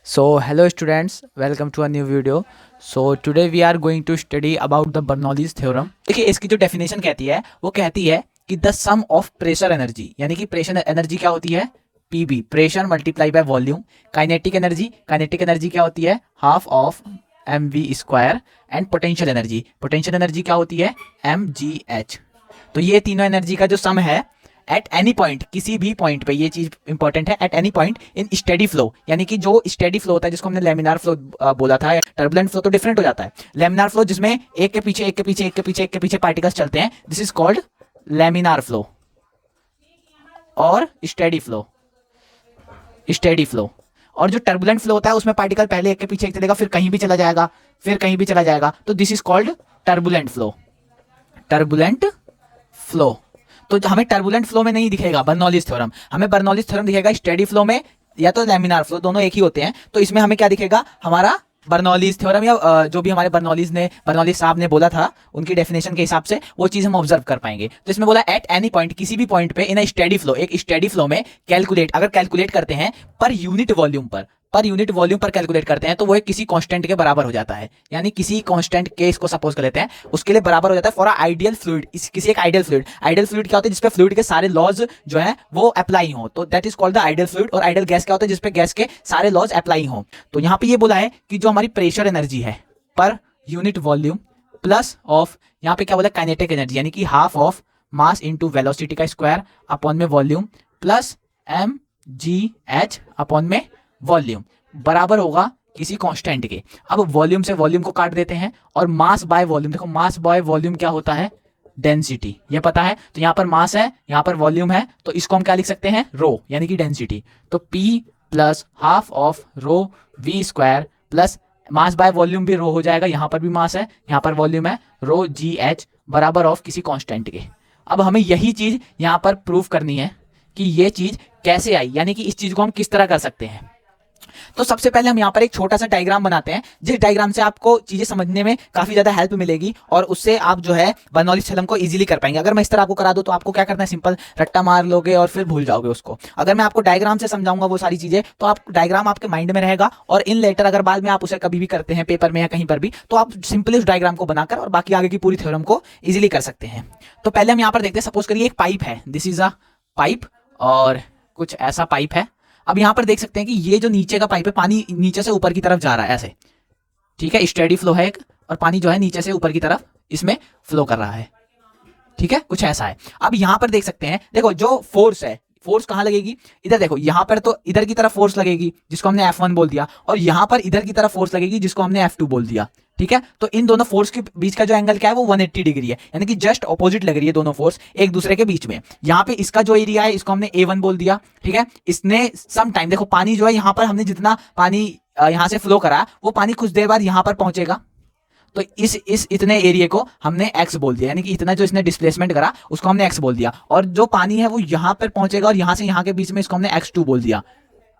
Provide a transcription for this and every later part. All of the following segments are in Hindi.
So hello students, welcome to a new video. So today we are going to study about the Bernoulli's theorem. देखिए इसकी जो डेफिनेशन कहती है वो कहती है कि the sum of pressure energy, यानी कि प्रेशर एनर्जी क्या होती है, PV, pressure multiply by volume. Kinetic energy क्या होती है, half of m v square. And potential energy क्या होती है, एम जी एच। तो ये तीनों एनर्जी का जो सम है एट एनी पॉइंट, किसी भी पॉइंट पे, ये चीज इंपॉर्टेंट है, eight any point in steady flow, यानी कि जो स्टेडी फ्लो होता है जिसको हमने लेमिनार फ्लो बोला था। टर्बुलेंट फ्लो तो डिफरेंट हो जाता है। लेमिनार फ्लो जिसमें एक के पीछे एक के पीछे एक के पीछे एक के पीछे पार्टिकल्स चलते हैं, this is called laminar flow. और स्टेडी फ्लो और जो टर्बुलेंट फ्लो होता है उसमें पार्टिकल पहले एक के पीछे एक चलेगा, फिर कहीं भी चला जाएगा, फिर कहीं भी चला जाएगा, तो this is called turbulent flow. तो हमें टर्बुलेंट फ्लो में नहीं दिखेगा बर्नौलीज थ्योरम, हमें बर्नौलीज थ्योरम दिखेगा स्टेडी फ्लो में या तो लेमिनार फ्लो, दोनों एक ही होते हैं। तो इसमें हमें क्या दिखेगा, हमारा बर्नौलीज थ्योरम या जो भी हमारे बर्नौलीज साहब ने बोला था उनकी डेफिनेशन के हिसाब से वो चीज हम ऑब्जर्व कर पाएंगे। तो इसमें बोला एट एनी पॉइंट, किसी भी पॉइंट पे इन अ स्टेडी फ्लो, एक स्टेडी फ्लो में अगर कैलकुलेट करते हैं पर यूनिट वॉल्यूम पर कैलकुलेट करते हैं तो वो एक किसी कांस्टेंट के बराबर हो जाता है। यानी किसी कांस्टेंट के, इसको सपोज कर लेते हैं, उसके लिए बराबर हो जाता है फॉर आइडियल फ्लूइड, किसी एक आइडियल फ्लूइड क्या होता है जिसपे फ्लूइड के सारे लॉज जो है वो अप्लाई हो, तो that is called the ideal fluid. और आइडियल गैस क्या होता है जिसपे गैस के सारे लॉज अप्लाई हो। तो यहाँ पे ये बोला है कि जो हमारी प्रेशर एनर्जी है पर यूनिट वॉल्यूम प्लस ऑफ, यहाँ पे क्या बोला, काइनेटिक एनर्जी, यानी कि half of mass into velocity का स्क्वायर अपॉन में volume plus m g h upon में वॉल्यूम, बराबर होगा किसी कांस्टेंट के। अब वॉल्यूम से वॉल्यूम को काट देते हैं और मास बाय वॉल्यूम, देखो मास बाय वॉल्यूम क्या होता है, डेंसिटी, ये पता है। तो यहां पर मास है, यहां पर वॉल्यूम है, तो इसको हम क्या लिख सकते हैं, रो, यानी कि डेंसिटी। तो P plus half of rho v square plus mass by volume भी रो हो जाएगा, यहां पर भी मास है, यहां पर वॉल्यूम है, रो जी एच बराबर ऑफ किसी कांस्टेंट के। अब हमें यही चीज यहां पर प्रूव करनी है कि ये चीज कैसे आई, यानी कि इस चीज को हम किस तरह कर सकते हैं। तो सबसे पहले हम यहाँ पर एक छोटा सा डायग्राम बनाते हैं, जिस डायग्राम से आपको चीजें समझने में काफी ज्यादा हेल्प मिलेगी और उससे आप जो है बर्नौलीज थ्योरम को इजीली कर पाएंगे। अगर मैं इस तरह आपको करा दूं तो आपको क्या करना है, सिंपल रट्टा मार लोगे और फिर भूल जाओगे उसको। अगर मैं आपको डायग्राम से समझाऊंगा वो सारी चीजें तो आप डायग्राम आपके माइंड में रहेगा, और इन लेटर अगर बाद में आप उसे कभी भी करते हैं पेपर में या कहीं पर भी, तो आप सिंपली उस डायग्राम को बनाकर और बाकी आगे की पूरी थ्योरम को इजिली कर सकते हैं। तो पहले हम यहाँ पर देखते हैं, सपोज करिए एक पाइप है, दिस इज अ पाइप, और कुछ ऐसा पाइप है। अब यहां पर देख सकते हैं कि ये जो नीचे का पाइप है, पानी नीचे से ऊपर की तरफ जा रहा है ऐसे, ठीक है, स्टेडी फ्लो है एक, और पानी जो है नीचे से ऊपर की तरफ इसमें फ्लो कर रहा है, ठीक है, कुछ ऐसा है। अब यहां पर देख सकते हैं, देखो जो फोर्स है, फोर्स कहां लगेगी, इधर देखो, यहां पर तो इधर की तरफ फोर्स लगेगी जिसको हमने F1 बोल दिया, और यहां पर इधर की तरफ फोर्स लगेगी जिसको हमने F2 बोल दिया, ठीक है। तो इन दोनों फोर्स के बीच का जो एंगल क्या है वो 180 डिग्री है, यानी कि जस्ट ऑपोजिट लग रही है दोनों फोर्स एक दूसरे के बीच में। यहाँ पे इसका जो एरिया है इसको हमने A1 बोल दिया, ठीक है। इसने सम टाइम, देखो पानी जो है यहाँ पर हमने जितना पानी यहाँ से फ्लो करा वो पानी कुछ देर बाद यहाँ पर पहुंचेगा, तो इस इतने एरिया को हमने x बोल दिया, यानी कि इतना जो इसने डिस्प्लेसमेंट करा उसको हमने x बोल दिया। और जो पानी है वो यहां पर पहुंचेगा और यहां से यहां के बीच में इसको हमने x2 बोल दिया।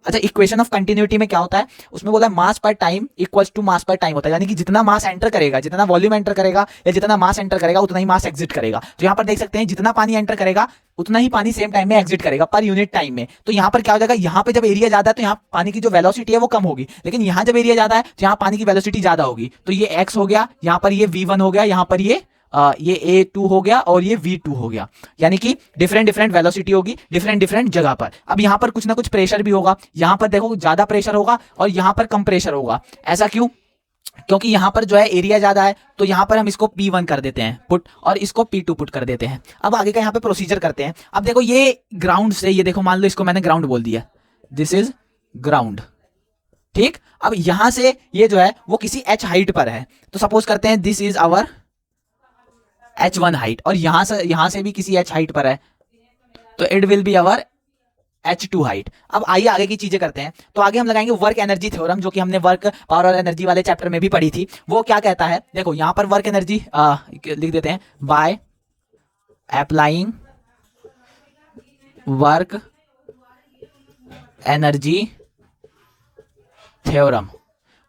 अच्छा, इक्वेशन ऑफ कंटिन्यूटी में क्या होता है, उसमें बोला मास पर टाइम इक्वल्स टू मास पर टाइम होता है, यानी कि जितना मास एंटर करेगा, जितना वॉल्यूम एंटर करेगा या जितना मास एंटर करेगा उतना ही मास एग्जिट करेगा। तो यहाँ पर देख सकते हैं जितना पानी एंटर करेगा उतना ही पानी सेम टाइम में एग्जिट करेगा पर यूनिट टाइम में। तो यहाँ पर क्या हो जाएगा, यहाँ पे जब एरिया ज्यादा है तो यहाँ पानी की जो वेलोसिटी है वो कम होगी, लेकिन यहाँ जब एरिया ज्यादा है तो यहाँ पानी की वेलोसिटी ज्यादा होगी। तो ये x हो गया, यहाँ पर ये v1 हो गया, यहाँ पर ये A2 हो गया और ये V2 हो गया, यानी कि डिफरेंट वेलोसिटी होगी डिफरेंट जगह पर। अब यहाँ पर कुछ ना कुछ प्रेशर भी होगा, यहाँ पर देखो ज्यादा प्रेशर होगा और यहाँ पर कम प्रेशर होगा। ऐसा क्यों, क्योंकि यहाँ पर जो है एरिया ज्यादा है, तो यहाँ पर हम इसको P1 कर देते हैं पुट और इसको P2 पुट कर देते हैं। अब आगे का यहाँ पे प्रोसीजर करते हैं। अब देखो ये ग्राउंड से, ये देखो मान लो इसको मैंने ग्राउंड बोल दिया, दिस इज ग्राउंड, ठीक। अब यहां से ये जो है वो किसी h हाइट पर है, तो सपोज करते हैं this is our h1 height, और यहां से भी किसी h हाइट पर है, तो it will be our h2 height. अब आइए आगे की चीजें करते हैं। तो आगे हम लगाएंगे वर्क एनर्जी थ्योरम, जो कि हमने वर्क पावर और एनर्जी वाले चैप्टर में भी पढ़ी थी। वो क्या कहता है, देखो यहां पर वर्क एनर्जी लिख देते हैं, by applying work energy theorem.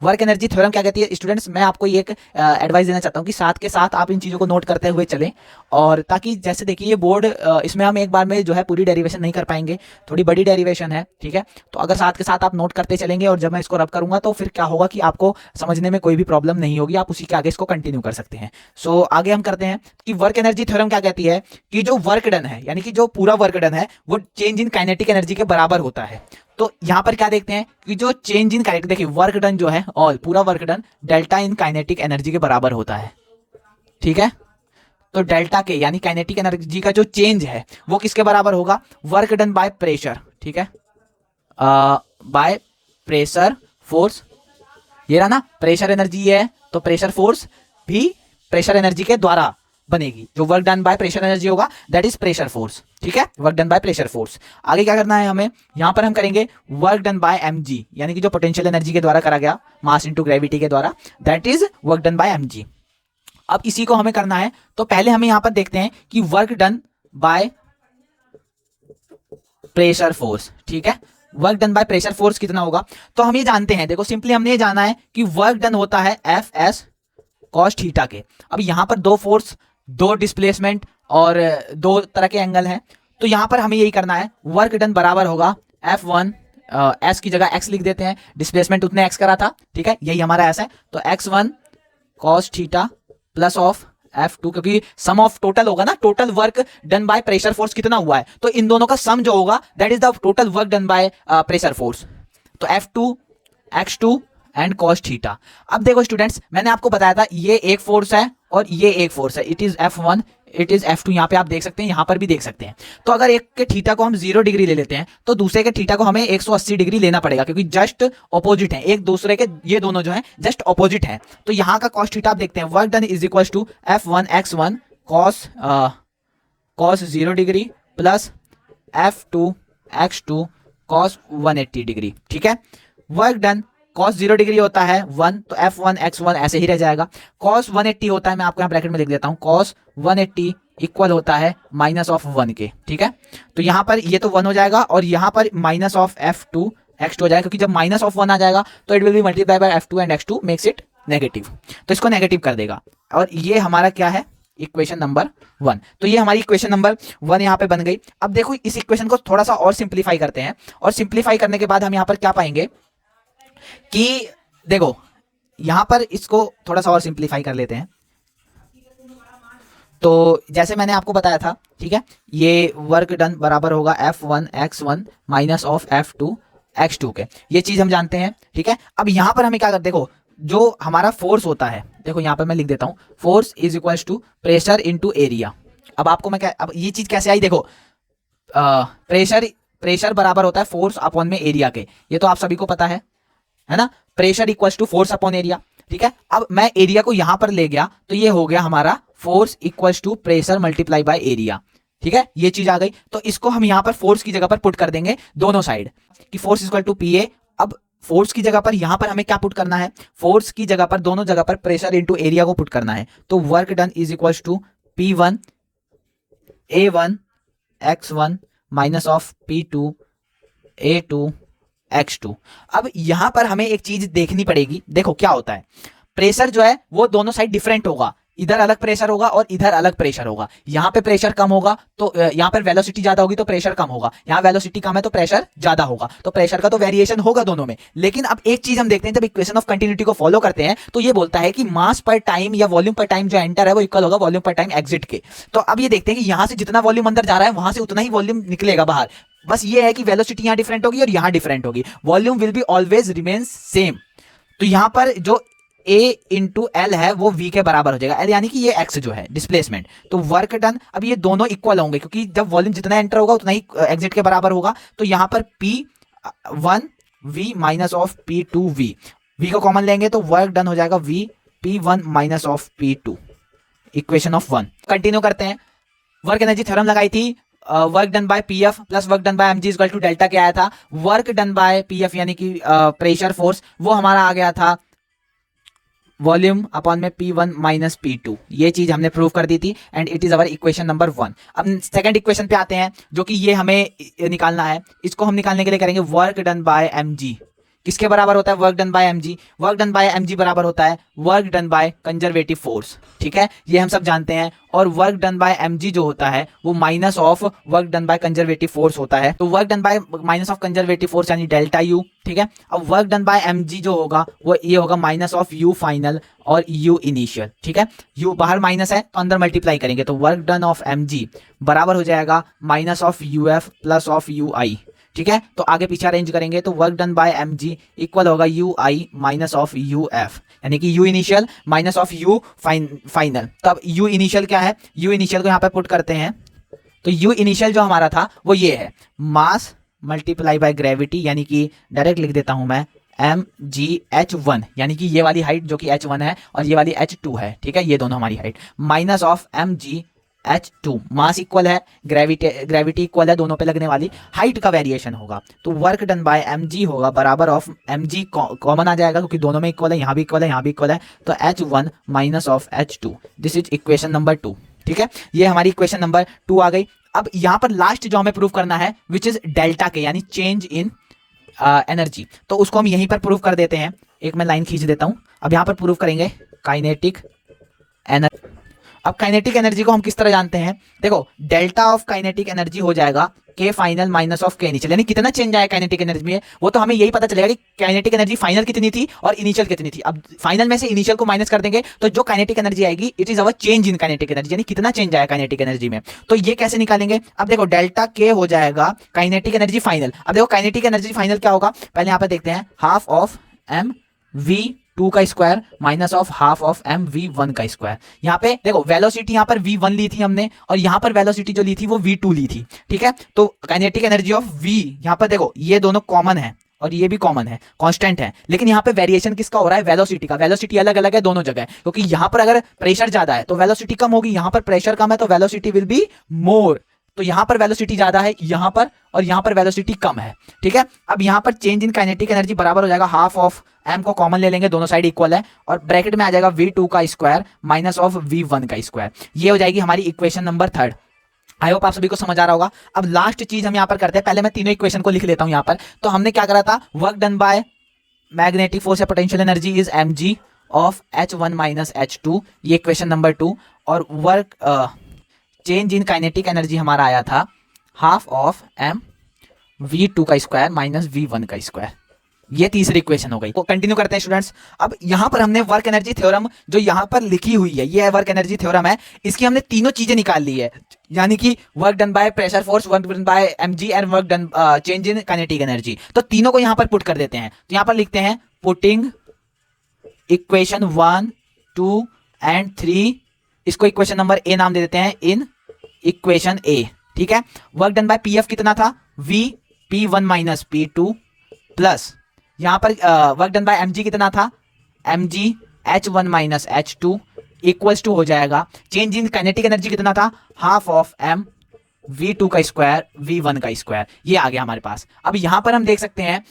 Work energy theorem क्या कहती है स्टूडेंट्स, मैं आपको ये एक एडवाइस देना चाहता हूँ कि साथ के साथ आप इन चीज़ों को नोट करते हुए चलें, और ताकि जैसे देखिए ये बोर्ड इसमें हम एक बार में जो है पूरी डेरिवेशन नहीं कर पाएंगे, थोड़ी बड़ी डेरिवेशन है, ठीक है। तो अगर साथ के साथ आप नोट करते चलेंगे और जब मैं इसको रब करूंगा तो फिर क्या होगा कि आपको समझने में कोई भी प्रॉब्लम नहीं होगी, आप उसी के आगे इसको कंटिन्यू कर सकते हैं। सो आगे हम करते हैं कि वर्क एनर्जी थ्योरम क्या कहती है कि जो वर्क डन है, यानी कि जो पूरा वर्क डन है वो चेंज इन काइनेटिक एनर्जी के बराबर होता है। तो यहां पर क्या देखते हैं कि जो चेंज इन काइनेटिक, देखिए वर्क डन जो है ऑल पूरा वर्क डन डेल्टा इन काइनेटिक एनर्जी के बराबर होता है, ठीक है। तो डेल्टा के यानी काइनेटिक एनर्जी का जो चेंज है वो किसके बराबर होगा, वर्क डन बाय प्रेशर, ठीक है, बाय प्रेशर फोर्स, ये रहा ना, प्रेशर एनर्जी है तो प्रेशर फोर्स भी प्रेशर एनर्जी के द्वारा बनेगी, जो work done by pressure energy होगा दैट इज प्रेशर फोर्स, ठीक है, work done by pressure force. आगे क्या करना है हमें, यहां पर हम करेंगे वर्क डन बाय mg, यानी कि जो पोटेंशियल एनर्जी के द्वारा करा गया मास इनटू ग्रेविटी के द्वारा, that is work done by mg। अब इसी को हमें करना है, तो पहले हमें यहां पर देखते हैं कि work done by pressure force, ठीक है, work done by pressure force कितना होगा। तो हम ये जानते हैं, देखो सिंपली हमने ये जाना है कि वर्क डन होता है एफ एस कॉस थीटा के। अब यहां पर दो फोर्स, दो डिस्प्लेसमेंट और दो तरह के एंगल हैं, तो यहां पर हमें यही करना है, वर्क डन बराबर होगा F1, एस की जगह x लिख देते हैं, डिस्प्लेसमेंट उतने x करा था, ठीक है, यही हमारा s है, तो x1 cos theta plus of F2, क्योंकि सम ऑफ टोटल होगा ना, total work done by pressure force कितना हुआ है, तो इन दोनों का सम जो होगा that is the total work done by pressure force, तो F2 x2 and cos theta. अब देखो स्टूडेंट्स, मैंने आपको बताया था ये एक फोर्स है और ये एक फोर्स है, it is F1 it is F2, यहाँ पे आप देख सकते हैं, यहाँ पर भी देख सकते हैं। तो अगर एक के थीटा को हम 0 डिग्री ले लेते हैं तो दूसरे के थीटा को हमें 180 डिग्री लेना पड़ेगा, क्योंकि जस्ट ऑपोजिट है एक दूसरे के, ये दोनों जो है जस्ट ऑपोजिट है। तो यहाँ का कॉस थीटा आप देखते हैं, work done is equal to F1 x1 cos 0 degree plus F2 x2 cos 180 degree, ठीक है। वर्क डन cos 0 डिग्री होता है 1, तो F1 x1 ऐसे ही रह जाएगा। cos 180 होता है, मैं आपको यहाँ ब्रैकेट में लिख देता हूँ, cos 180 इक्वल होता है माइनस ऑफ 1 के, ठीक है। तो यहाँ पर ये तो 1 हो जाएगा और यहाँ पर माइनस ऑफ F2 x2 हो जाएगा, क्योंकि जब माइनस ऑफ 1 आ जाएगा तो it will be multiply by F2 and x2 makes it negative, तो इसको नेगेटिव कर देगा। और ये हमारा क्या है, इक्वेशन नंबर 1। तो ये हमारी इक्वेशन नंबर 1 यहाँ पे बन गई। अब देखो इस इक्वेशन को थोड़ा सा और सिंप्लीफाई करते हैं, और सिंप्लीफाई करने के बाद हम यहाँ पर क्या पाएंगे कि देखो यहां पर इसको थोड़ा सा और सिंप्लीफाई कर लेते हैं। तो जैसे मैंने आपको बताया था, ठीक है, ये वर्क डन बराबर होगा F1 x1 minus of F2 x2 के, ये चीज हम जानते हैं, ठीक है। अब यहां पर हमें क्या कर, देखो जो हमारा फोर्स होता है, देखो यहां पर मैं लिख देता हूं, force is equal to pressure into area. अब आपको मैं क्या, अब ये चीज कैसे आई, देखो प्रेशर बराबर होता है फोर्स अपॉन में एरिया के, ये तो आप सभी को पता है ना, pressure equals to force upon area, ठीक है। अब मैं एरिया को यहां पर ले गया तो ये हो गया हमारा force equals to pressure multiply by area, ठीक है, ये चीज आ गई। तो इसको हम यहां पर फोर्स की जगह पर पुट कर देंगे दोनों साइड कि फोर्स इक्वल टू PA। अब फोर्स की जगह पर यहां पर हमें क्या पुट करना है, फोर्स की जगह पर दोनों जगह पर प्रेशर इंटू एरिया को पुट करना है, तो work done is equals to P1 A1 x1 minus of P2 A2 x2। अब यहां पर हमें एक चीज देखनी पड़ेगी, देखो क्या होता है, प्रेशर जो है वो दोनों साइड डिफरेंट होगा, इधर अलग प्रेशर होगा और इधर अलग प्रेशर होगा। यहां पे प्रेशर कम होगा तो यहां पर वेलोसिटी ज्यादा होगी तो प्रेशर कम होगा, यहां वेलोसिटी कम है तो प्रेशर ज्यादा होगा, तो प्रेशर का तो वेरिएशन होगा दोनों में। लेकिन अब एक चीज हम देखते हैं, जब इक्वेशन ऑफ कंटिन्यूटी को फॉलो करते हैं तो ये बोलता है कि मास पर टाइम या वॉल्यूम पर टाइम जो एंटर है वो इक्वल होगा वॉल्यूम पर टाइम एग्जिट के। तो अब ये देखते हैं कि यहां से जितना वॉल्यूम अंदर जा रहा है वहां से उतना ही वॉल्यूम निकलेगा बाहर, बस ये है कि वेलोसिटी यहां डिफरेंट होगी और यहां डिफरेंट होगी, volume will be always remains same. तो यहां पर जो A इंटू एल है वो V के बराबर हो जाएगा, L यानी कि ये X जो है डिस्प्लेसमेंट, तो वर्क डन, अब ये दोनों इक्वल होंगे क्योंकि जब वॉल्यूम जितना एंटर होगा उतना ही एग्जिट के बराबर होगा। तो यहां पर P1 V minus of P2 V को कॉमन लेंगे तो वर्क डन हो जाएगा V P1 minus of P2, equation of 1। Continue करते हैं, वर्क एनर्जी थ्योरम लगाई थी, work done by PF plus work done by mg equal to delta क्या आया था, वर्क डन बाय PF यानी कि प्रेशर फोर्स वो हमारा आ गया था वॉल्यूम अपॉन में P1 माइनस P2, ये चीज हमने प्रूव कर दी थी and it is our equation number 1। अब सेकंड इक्वेशन पे आते हैं जो कि ये हमें निकालना है, इसको हम निकालने के लिए करेंगे वर्क डन बाय mg, किसके बराबर होता है work done by mg? Work done by mg बराबर होता है work done by conservative force, ठीक है, ये हम सब जानते हैं। और वर्क डन बाय mg जो होता है वो minus of work done by conservative force होता है। तो work done bye minus of conservative force यानी डेल्टा यू, ठीक है। अब वर्क डन बाय mg जो होगा वो ये होगा माइनस ऑफ यू फाइनल और यू इनिशियल, ठीक है। यू बाहर माइनस है तो अंदर मल्टीप्लाई करेंगे, तो वर्क डन ऑफ mg बराबर हो जाएगा minus of uf plus of ui, ठीक है। तो आगे पीछे अरेंज करेंगे तो work done by mg equal होगा ui माइनस ऑफ uf, यानी कि u initial minus of u final. तो अब u इनिशियल क्या है, u इनिशियल को यहाँ पे पुट करते हैं, तो u इनिशियल जो हमारा था वो ये है मास मल्टीप्लाई बाय ग्रेविटी, यानी कि डायरेक्ट लिख देता हूं मैं mgh1, यानी कि ये वाली हाइट जो कि h1 है और ये वाली h2 है, ठीक है, ये दोनों हमारी height, minus of mgh2। Mass equal है, ग्रेविटी इक्वल है, दोनों पे लगने वाली हाइट का वेरिएशन होगा। तो वर्क डन बाय mg होगा बराबर ऑफ mg कॉमन आ जाएगा क्योंकि दोनों में इक्वल है, यहाँ भी इक्वल है, यहाँ भी इक्वल है, तो h1 minus of h2। This is equation number 2, ठीक है, ये हमारी इक्वेशन नंबर 2 आ गई। अब यहाँ पर लास्ट जो हमें प्रूव करना है विच इज डेल्टा के, यानी चेंज इन एनर्जी, तो उसको हम यहीं पर प्रूव कर देते हैं। एक मैं लाइन खींच देता हूं। अब यहां पर प्रूव करेंगे काइनेटिक एनर्जी। अब काइनेटिक एनर्जी को हम किस तरह जानते हैं, देखो डेल्टा ऑफ काइनेटिक एनर्जी हो जाएगा के फाइनल माइनस ऑफ के इनिशियल, यानी कितना चेंज आया काइनेटिक एनर्जी में, वो तो हमें यही पता चलेगा कि काइनेटिक एनर्जी फाइनल कितनी थी और इनिशियल कितनी थी। अब फाइनल में से इनिशियल को माइनस कर देंगे तो जो काइनेटिक एनर्जी आएगी it is our change in kinetic energy, यानी कितना चेंज आया काइनेटिक एनर्जी में। तो ये कैसे निकालेंगे, अब देखो डेल्टा के हो जाएगा काइनेटिक एनर्जी फाइनल। अब देखो काइनेटिक एनर्जी फाइनल क्या होगा, पहले यहाँ पे देखते हैं, हाफ ऑफ एम वी 2 का square minus of half of m v1 का स्क्वायर। यहाँ पे देखो वेलोसिटी यहाँ पर v1 ली थी हमने और यहाँ पर वेलोसिटी जो ली थी वो v2 ली थी, ठीक है। तो काइनेटिक एनर्जी ऑफ v, यहाँ पर देखो ये दोनों कॉमन है और ये भी कॉमन है, कांस्टेंट है, लेकिन यहाँ पे वेरिएशन किसका हो रहा है, वेलोसिटी का। वेलोसिटी अलग अलग है दोनों जगह, क्योंकि यहाँ पर अगर प्रेशर ज्यादा है तो वेलोसिटी कम होगी, यहाँ पर प्रेशर कम है तो वेलोसिटी विल बी मोर। तो यहाँ पर वेलोसिटी ज्यादा है यहाँ पर, और यहाँ पर वेलोसिटी कम है, ठीक है। अब यहाँ पर चेंज इन काइनेटिक एनर्जी बराबर हो जाएगा हाफ ऑफ m को कॉमन ले लेंगे, दोनों साइड इक्वल है, और ब्रैकेट में आ जाएगा v2 का स्क्वायर माइनस ऑफ v1 का स्क्वायर। ये हो जाएगी हमारी इक्वेशन नंबर 3। आई होप आप सभी को समझ आ रहा होगा। अब लास्ट चीज हम यहाँ पर करते हैं, पहले मैं तीनों इक्वेशन को लिख लेता हूँ यहाँ पर। तो हमने क्या करा था, work done by magnetic force या potential energy is mg of h1 minus h2, ये इक्वेशन नंबर 2। और work change in kinetic energy हमारा आया था हाफ ऑफ m v2 का स्क्वायर माइनस v1 का स्क्वायर, ये तीसरी इक्वेशन हो गई। तो कंटिन्यू करते हैं स्टूडेंट्स। अब यहां पर हमने वर्क एनर्जी थ्योरम जो यहां पर लिखी हुई है, ये वर्क एनर्जी थ्योरम है, इसकी हमने तीनों चीजें निकाल ली है, यानी कि work done by pressure force, work done by mg and work done change in kinetic energy. तो तीनों को यहां पर पुट कर देते हैं। तो यहां पर लिखते हैं पुटिंग इक्वेशन 1, 2 एंड 3, इसको इक्वेशन नंबर ए नाम दे देते हैं इन इक्वेशन ए, ठीक है। वर्क डन बाय पीएफ कितना था, v p1 minus p2 plus यहां पर वर्क डन बाय mg कितना था, mg h1 minus h2 equals to हो जाएगा चेंज इन काइनेटिक एनर्जी कितना था, हाफ ऑफ m v2 का स्क्वायर v1 का स्क्वायर। ये आ गया हमारे पास। अब यहां पर हम देख सकते हैं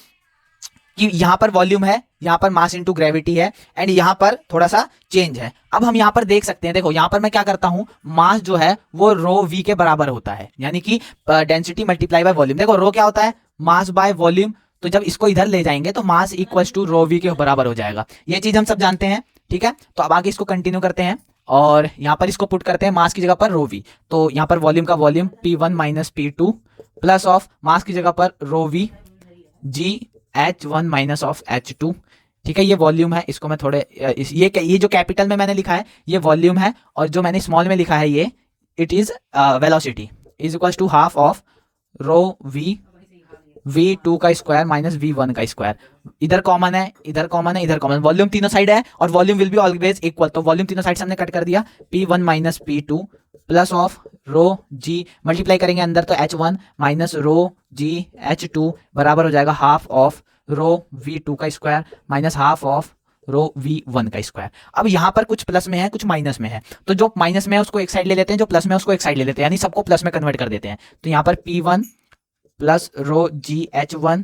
कि यहाँ पर वॉल्यूम है, यहाँ पर मास इनटू ग्रेविटी है, एंड यहाँ पर थोड़ा सा चेंज है। अब हम यहाँ पर देख सकते हैं, देखो यहाँ पर मैं क्या करता हूँ, मास जो है वो रो वी के बराबर होता है, यानी कि डेंसिटी मल्टीप्लाई बाय वॉल्यूम। देखो रो क्या होता है, मास बाय वॉल्यूम, तो जब इसको इधर ले जाएंगे तो मास इक्वल्स टू रो वी के बराबर हो जाएगा। ये चीज हम सब जानते हैं, ठीक है। तो अब आगे इसको कंटिन्यू करते हैं और यहाँ पर इसको पुट करते हैं मास की जगह पर रो वी। तो यहाँ पर वॉल्यूम का volume P1 minus P2 plus of mass की जगह पर rho V g H1 minus of H2, ठीक है। ये वॉल्यूम है, इसको मैं थोड़े ये जो कैपिटल में मैंने लिखा है ये वॉल्यूम है, और जो मैंने स्मॉल में लिखा है ये it is velocity is equals to half of rho v v2 का स्क्वायर माइनस v1 का स्क्वायर। इधर कॉमन है, इधर कॉमन है, इधर कॉमन, वॉल्यूम तीनों साइड है और volume will be always equal. तो वॉल्यूम तीनों साइड से हमने कट कर दिया, P1 minus P2 plus of rho g, multiply करेंगे अंदर तो H1 minus rho g H2 बराबर हो जाएगा हाफ ऑफ रो v2 का square minus half of rho v1 का स्क्वायर। अब यहाँ पर कुछ प्लस में है कुछ माइनस में है, तो जो माइनस में है उसको एक साइड ले लेते हैं, जो प्लस में है उसको एक साइड ले लेते हैं, यानी सबको प्लस में कन्वर्ट कर देते हैं। तो यहाँ पर P1 प्लस रो जी H1,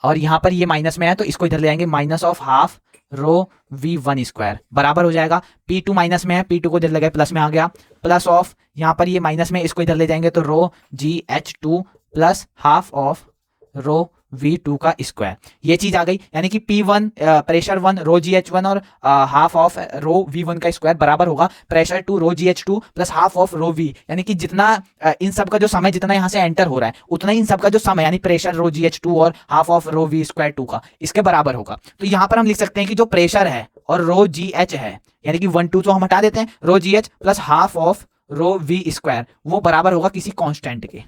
और यहाँ पर ये माइनस में है तो इसको इधर ले आएंगे, minus of half rho v1 square बराबर हो जाएगा, P2 माइनस में है, P2 को इधर लगाए प्लस में आ गया, प्लस ऑफ यहाँ पर ये माइनस में इसको इधर ले जाएंगे तो rho g H2 plus half of rho V2 का स्क्वायर, ये चीज आ गई। यानी कि P1 प्रेशर 1 रो GH1 और हाफ ऑफ रो V1 का स्क्वायर बराबर होगा pressure 2 rho GH2 plus half of rho V। यानी कि जितना इन सब का जो समय जितना यहाँ से एंटर हो रहा है उतना ही इन सब का जो समय यानी प्रेशर रो GH2 और half of rho V square 2 का इसके बराबर होगा। तो यहाँ पर हम लिख सकते हैं कि जो प्रेशर है और रो GH है यानी कि 1 2 तो हम हटा देते हैं, rho GH plus half of rho V square वो बराबर होगा किसी कांस्टेंट के।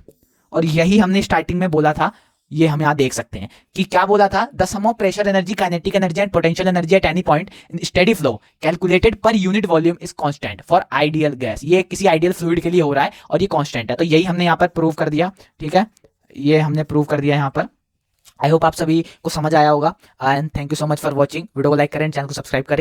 और यही हमने स्टार्टिंग में बोला था, ये हम यहाँ देख सकते हैं कि क्या बोला था, the sum of pressure energy, kinetic energy and potential energy at any point in steady flow calculated per unit volume is constant for ideal gas. ये किसी आइडियल फ्लूइड के लिए हो रहा है और ये कांस्टेंट है। तो यही हमने यहाँ पर प्रूव कर दिया, ठीक है, ये हमने प्रूव कर दिया यहाँ पर। आई होप आप सभी को समझ आया होगा and thank you so much for watching. Video को लाइक करें, चैनल को सब्सक्राइब करें।